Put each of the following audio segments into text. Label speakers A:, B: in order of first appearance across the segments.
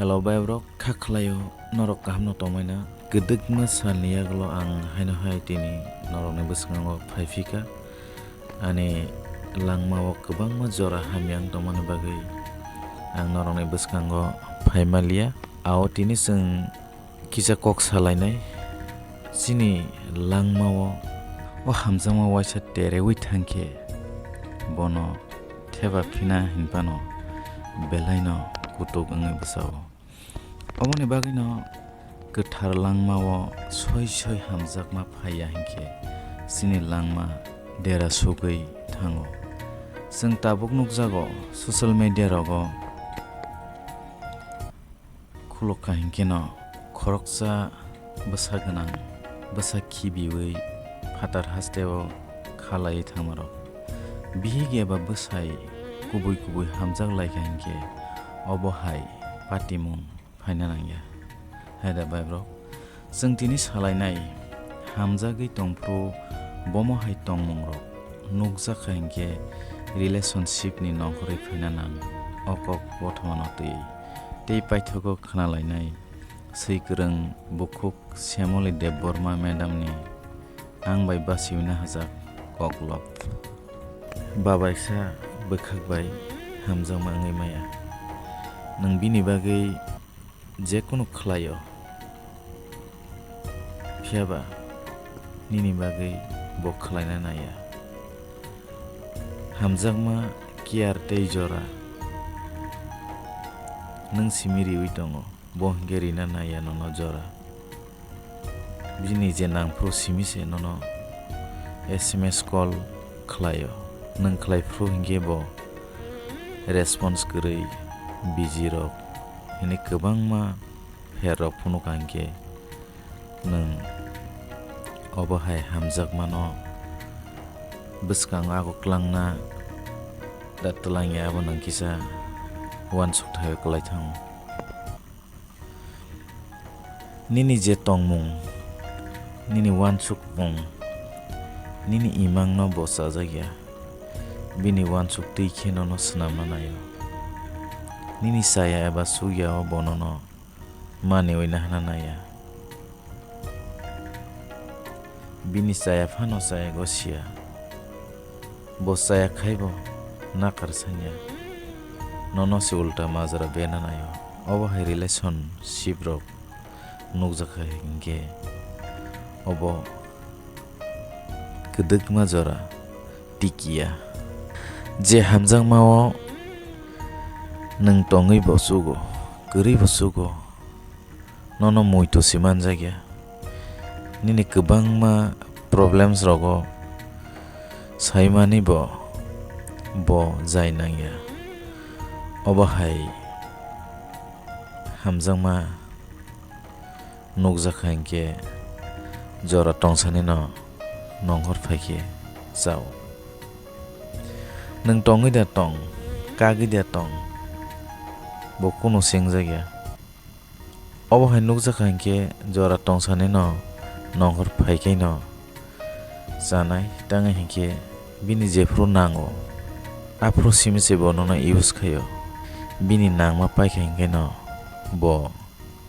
A: Hello bayabrok kaklayo norok kaham no tomaina gedegma salniyaglo ang haino haitini norokni bwskango phaifika ani langmao kwbangma jora hamyang tongmani bagwi ang norokni bwskango phaimalia ao tini chwng kisa kok salainai chini langmao o hamjangma waisa terewi thangkhe bono theba phina hinpano belaino kutuk angai bwsao oboni bagino kwthar langmao soi hamjakma phaiya hinkhe chini langma dera sugui thango chwng tabuk nukjago social media rogo khulokha hinkhe no khoroksa bwsa gwnang bwsa khibiwi phatar hasteo khalai thangmarok bihig eba bwsai kubui hamjak laika hinkhe obo hai patimung phaina nangya haida baibrok chwng tini salainai hamjagui tongpru bomo hai tongmungrok nukjak hinkhe relationship ni nongkhorui phaina nang okok bothomano tei paithogo khnalainai swikrung bukhuk Semoli Debbbarma madam ni angbai basiwina hajak Koklob babaikhe bwkhakbai hamjakma wngwi maya nang bini bagwi jekono khlaio phiaba nini bagwi bo khlaina naya hamjakma kiar tei jora nang simiriwi tongo bo hingke rina naya nono jora bini je nangpru simise nono SMS call khlaio nang khlaipru hingke bo response kwrwi busy rok hini kwbangma pher rok phunukha hingke nang obo hai hamjakmano bwskango ako klangna datlangya abo nang kisa wansuk thaio klai thango nini je tongmung nini wansuk mung nini imang no bo chajakya bini wansuk tui kheno no swnamna naio nini saya eba sugya o bonono maniwina hana naya bini saya phano saya gosia bo saya khaibo nakar sanya nono se ulta mazara bena nayo obo hai relationship rok nukjakha hingke obo kwdwkma jora tikiya je hamjakmao nang tongwi bo sugo kwrwi bo sugo nono muitu si manjakya nini kwbangma problems rogo saimani bo jai nangya obo hai hamjakma nukjakha hinkhe jora tongsani no nonghor phaikhe chao nang tongwi da tong kagwi da tong bo kuno sengjakya obo hai nukjakha hinkhe jora tongsani no nonghor phaikhe no chanai tangai hinkhe bini jefru nango afro simise bo nono use khaio bini nangma paikha hinkhe no bo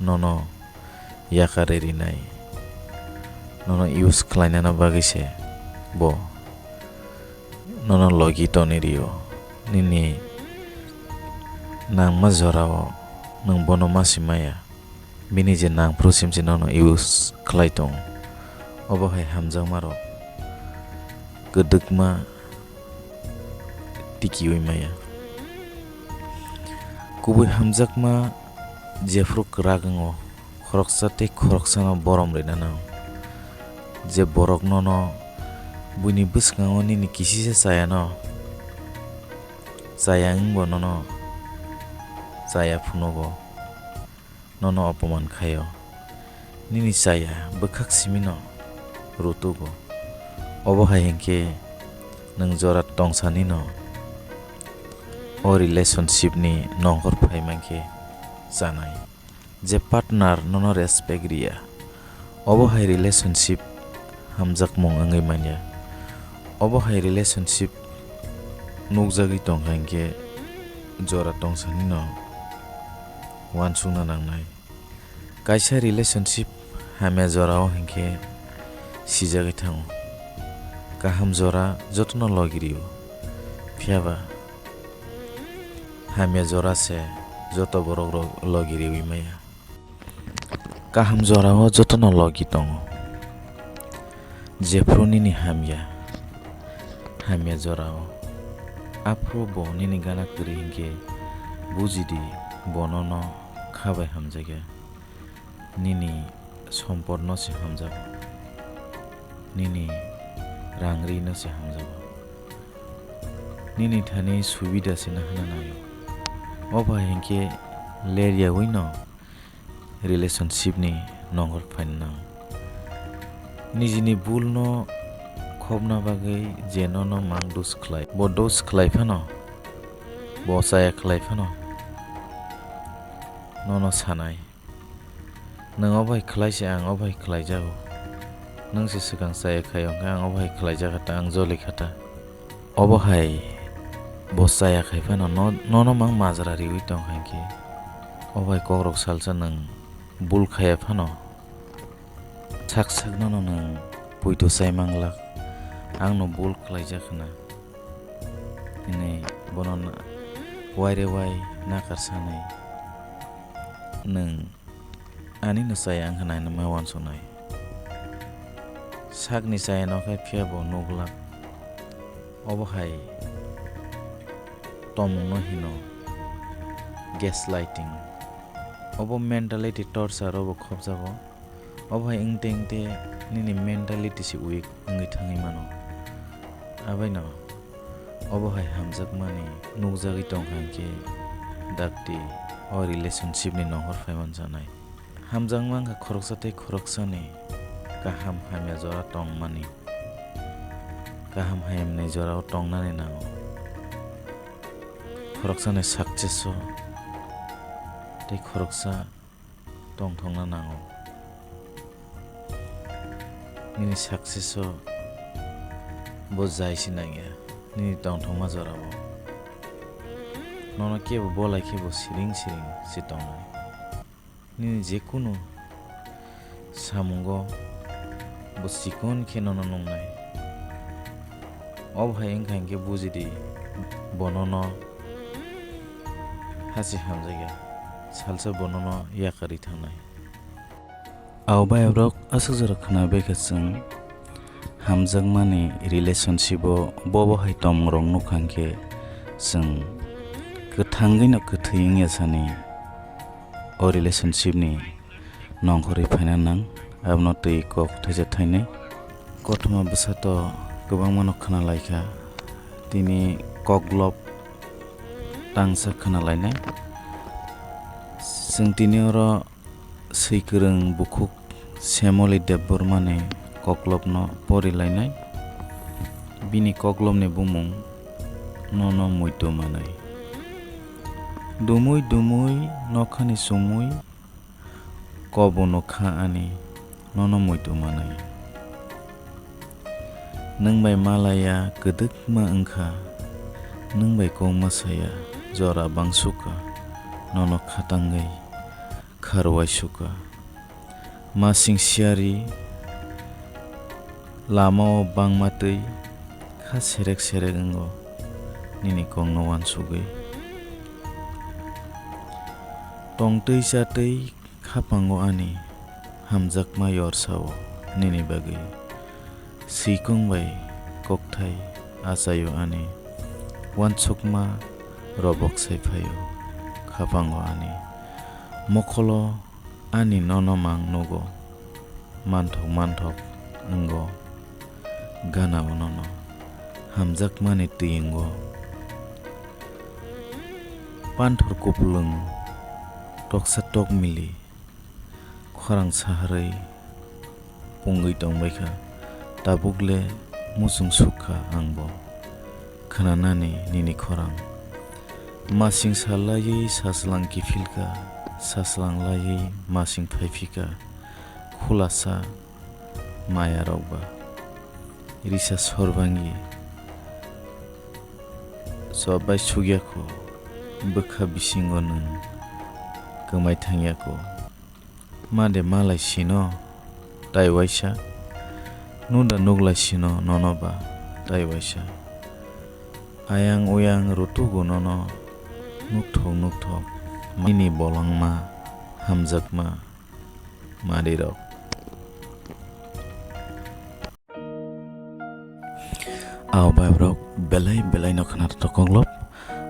A: nono yakare rinai nono use khlainana bagwi se bo nono logi tonirio nini nangma jorao nang bono masimaya bini je nangpru simse nono use khlai tong obo hai hamjakma rok kwdwkma tikiwi maya kubui hamjakma jefru kwrak ongo khoroksa tei khoroksano borom rina nang je borok nono buini bwskango nini kisisa chaya wngbo nono chaya phunogo nono opoman khaio nini chaya bwkhak simi no rutugo obo hai hinkhe nang jora tongsani no o relationship ni nongkhor phaimankhe chanai je partner nono respect riya obo hai relationship hamjakmung wngwi manya obo hai relationship nukjagui tongkha hinkhe jora tongsani no wansungna nangnai kaisa relationship hamya jorao hinkhe sijagui thango kaham jora jotono logirio phiaba hamya jora se joto borok logirio imaya kaham jorao jotono logi tongo jefru nini hamya jorao afro bo nini gana kri hinkhe bujidi bonono khabai hamjaga nini sompod no se hamjago nini rangri no se hamjago nini thani subida se na hana nayo oba hinkhe leria wino relationship ni nongor phaina nijini bul no khobna bagui jeno no mang dos khlai bo dos khlai phano bo saya khlai phano nono sanai nang obai khlai se ang obai khlai jago nang se sikang saya khayong ang obai khlai jaga ta ang joli khata obo hai bo saya khai phano nono mang majra ri uitong hankhe obai kokrok salsa nang bul khaya phano sak nono nang puito sai manglak ang no bul khlai jakhna ini bonon waire wai nakar sanai nang ani no saya ang hanai ma wan sonai sak ni saya no khai phiabo nuglak obo hai tomung no hino gaslighting obo mentality torture obo khobjago obo hai ingte nini mentality si weak ngi thangi mano abaino obo hai hamjak mani nugjagi tong hanke dakti o relationship ni nohor phaiman janai hamjang mangka khoroksa tei khoroksa ni kaham hamya jora tong mani kaham hayam ni jora tong nani nango khoroksa ni success o tei khoroksa tong thongna nango nini success o bo jai sinangya nini tong thongma jora bo nono kebo bolai kebo siring si tongnai nini jekunu samungo bo sikon khe nono nongnai obhai engkha engke bujidi bonono hasi hamjaga salsa bonono yakari thangnai awbai abrok asuk jora khana beka chung hamjakmani relationship o bobo hai tomrong nukhangke chung kwthangui no kwthui ongya sani o relationship ni nongkhorui phaina nang abno tui kok thaisa thainai kothoma bwsato kwbangma no khana laika tini koklob tangsa khana lainai जों tini oro seikwrung bukhuk semoli Debbbarma ni koklob no porilainai bini koklob ni bumung Nono Muitu Manwi dumui nokhani sumui kobo no kha ani Nono Muitu Manwi nungbai malaya kwdwkma wngkha nungbai kongma saya jora bangsuka nono khatangui kharwai suka masing siari lamao bangmatui kha serek ongo nini kongno wansugui tongtui chatui khapango ani hamjakma yorsao nini bagui sikungbai kokthai achayo ani wansukma robok saiphayo khapango ani mokholo ani nono mang nugo manthok ongo gana nono hamjakmani tuingo panthor kuplung toksa tok mili khorang saharei pungui tongbaikha tabukle musung sukha angbo khananani nini khorang masing salai saslang kifilka saslang lai masing phaifika khulasa maya rokba risa sorbangi sobai sugyakho bokha bisingo nung kemai thangiyaku made malai sino tai waisa nuda nuglai sino nono ba tai waisa ayang uyang rutugu nono nukthok mini bolangma hamjakma madirok aw bayabrok belai no khanat to koklob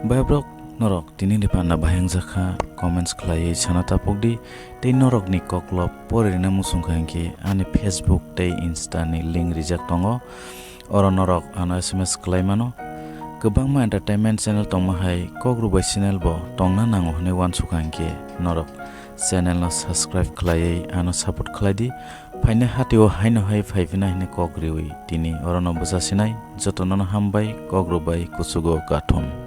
A: bayabrok norok tini dipana bahang jakha comments khlai sana tapokdi tei norok ni koklob porina musungkhangki ani Facebook tei Insta ni link rijak tongo oro norok ano SMS khlai mano kwbangma entertainment channel tongmahai Kokrwbai channel bo tongna nango hne wansukangki norok channel no subscribe khlai ano support khlai di faina hatio haino hai faifina hine kokriwi tini oro no bujasinai jotono hambai Kokrwbai kusugo gathum